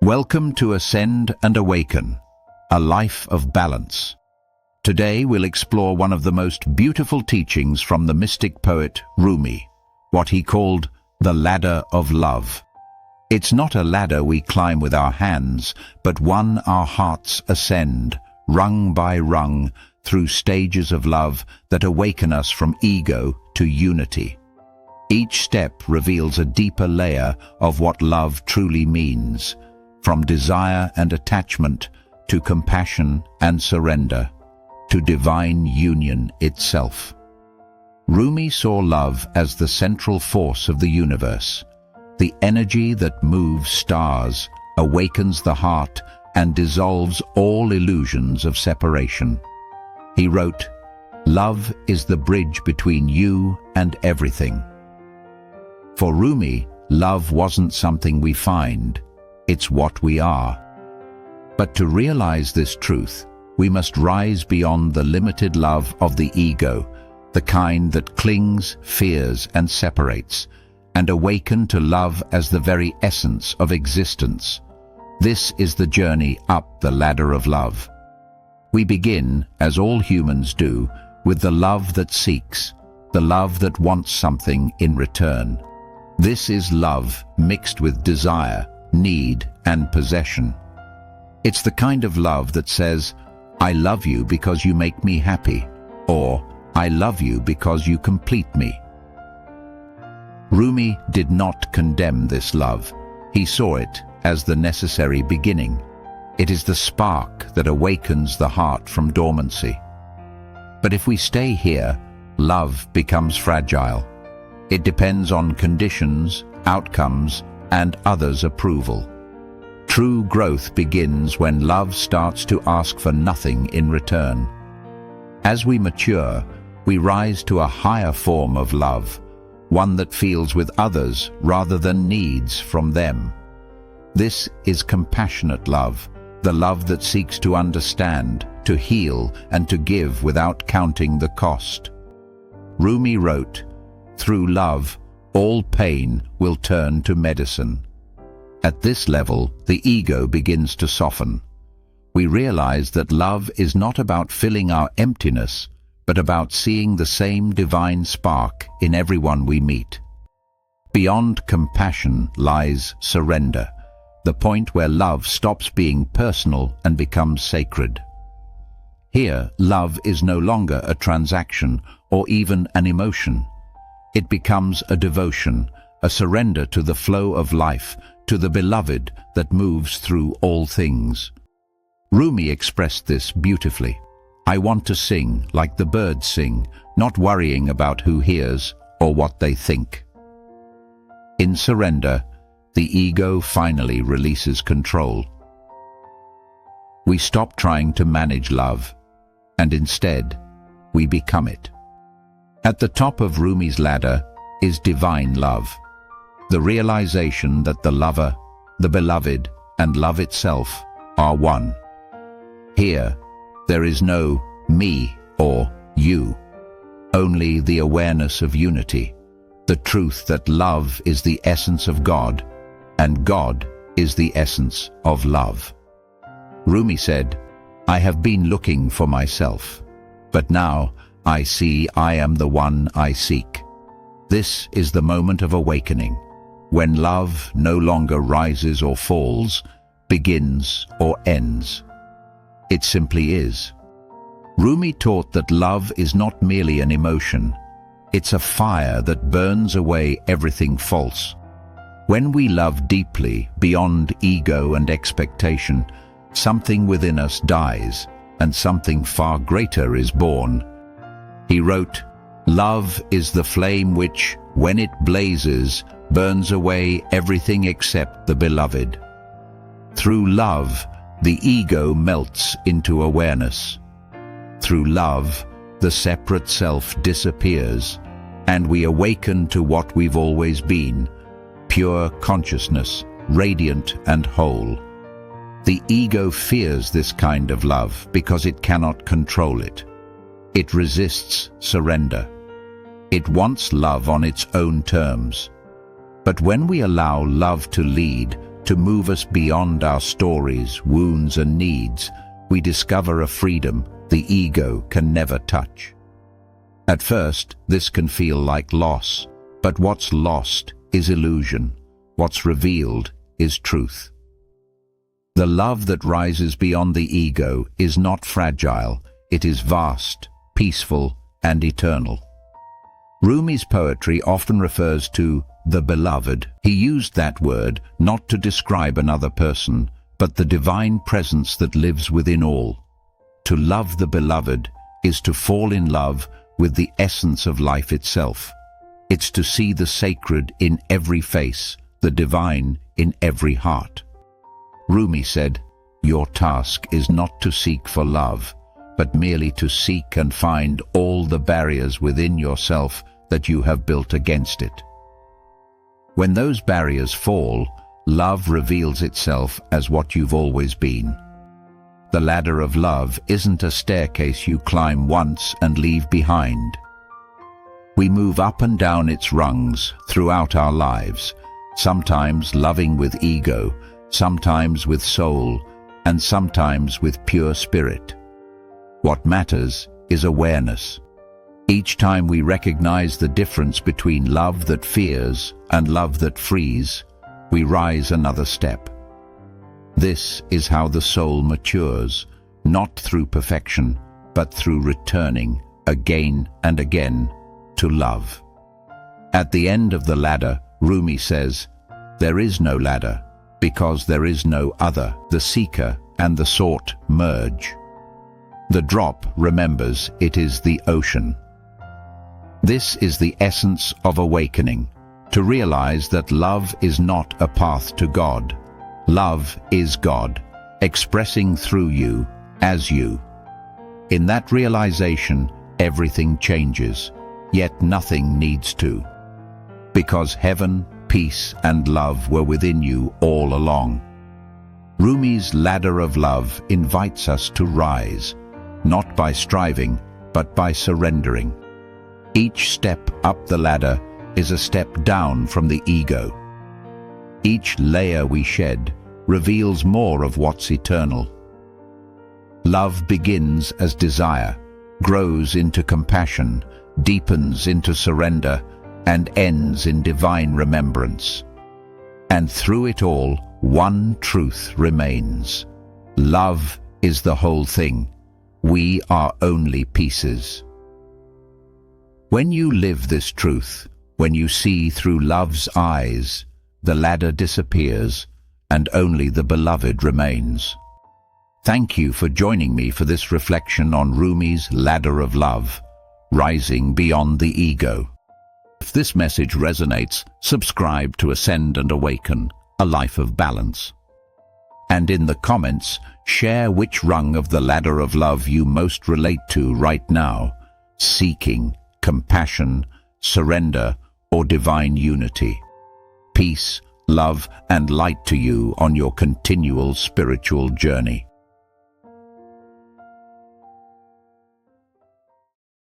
Welcome to Ascend and Awaken, a life of balance. Today we'll explore one of the most beautiful teachings from the mystic poet Rumi, what he called the Ladder of Love. It's not a ladder we climb with our hands, but one our hearts ascend, rung by rung, through stages of love that awaken us from ego to unity. Each step reveals a deeper layer of what love truly means, from desire and attachment to compassion and surrender, to divine union itself. Rumi saw love as the central force of the universe, the energy that moves stars, awakens the heart, and dissolves all illusions of separation. He wrote, "Love is the bridge between you and everything." For Rumi, love wasn't something we find, it's what we are. But to realize this truth, we must rise beyond the limited love of the ego, the kind that clings, fears, and separates, and awaken to love as the very essence of existence. This is the journey up the ladder of love. We begin, as all humans do, with the love that seeks, the love that wants something in return. This is love mixed with desire, need, and possession. It's the kind of love that says, "I love you because you make me happy," or "I love you because you complete me." Rumi did not condemn this love. He saw it as the necessary beginning. It is the spark that awakens the heart from dormancy. But if we stay here, love becomes fragile. It depends on conditions, outcomes, and others' approval. True growth begins when love starts to ask for nothing in return. As we mature, we rise to a higher form of love, one that feels with others rather than needs from them. This is compassionate love, the love that seeks to understand, to heal, and to give without counting the cost. Rumi wrote, "Through love, all pain will turn to medicine." At this level, the ego begins to soften. We realize that love is not about filling our emptiness, but about seeing the same divine spark in everyone we meet. Beyond compassion lies surrender, the point where love stops being personal and becomes sacred. Here, love is no longer a transaction or even an emotion. It becomes a devotion, a surrender to the flow of life, to the beloved that moves through all things. Rumi expressed this beautifully. "I want to sing like the birds sing, not worrying about who hears or what they think." In surrender, the ego finally releases control. We stop trying to manage love, and instead, we become it. At the top of Rumi's ladder is divine love, the realization that the lover, the beloved, and love itself are one. Here, there is no me or you, only the awareness of unity, the truth that love is the essence of God, and God is the essence of love. Rumi said, "I have been looking for myself, but now I see I am the one I seek." This is the moment of awakening, when love no longer rises or falls, begins or ends. It simply is. Rumi taught that love is not merely an emotion, it's a fire that burns away everything false. When we love deeply, beyond ego and expectation, something within us dies, and something far greater is born. He wrote, "Love is the flame which, when it blazes, burns away everything except the beloved." Through love, the ego melts into awareness. Through love, the separate self disappears, and we awaken to what we've always been, pure consciousness, radiant and whole. The ego fears this kind of love because it cannot control it. It resists surrender. It wants love on its own terms. But when we allow love to lead, to move us beyond our stories, wounds, and needs, we discover a freedom the ego can never touch. At first, this can feel like loss, but what's lost is illusion. What's revealed is truth. The love that rises beyond the ego is not fragile, it is vast, peaceful, and eternal. Rumi's poetry often refers to the beloved. He used that word not to describe another person, but the divine presence that lives within all. To love the beloved is to fall in love with the essence of life itself. It's to see the sacred in every face, the divine in every heart. Rumi said, "Your task is not to seek for love, but merely to seek and find all the barriers within yourself that you have built against it." When those barriers fall, love reveals itself as what you've always been. The ladder of love isn't a staircase you climb once and leave behind. We move up and down its rungs throughout our lives, sometimes loving with ego, sometimes with soul, and sometimes with pure spirit. What matters is awareness. Each time we recognize the difference between love that fears and love that frees, we rise another step. This is how the soul matures, not through perfection, but through returning again and again to love. At the end of the ladder, Rumi says, "There is no ladder, because there is no other. The seeker and the sought merge." The drop remembers it is the ocean. This is the essence of awakening, to realize that love is not a path to God. Love is God, expressing through you, as you. In that realization, everything changes, yet nothing needs to. Because heaven, peace, and love were within you all along. Rumi's Ladder of Love invites us to rise, not by striving, but by surrendering. Each step up the ladder is a step down from the ego. Each layer we shed reveals more of what's eternal. Love begins as desire, grows into compassion, deepens into surrender, and ends in divine remembrance. And through it all, one truth remains. Love is the whole thing. We are only pieces. When you live this truth, when you see through love's eyes, the ladder disappears and only the beloved remains. Thank you for joining me for this reflection on Rumi's Ladder of Love, rising beyond the ego. If this message resonates, subscribe to Ascend and Awaken, a life of balance. And in the comments, share which rung of the ladder of love you most relate to right now, seeking, compassion, surrender, or divine unity. Peace, love, and light to you on your continual spiritual journey.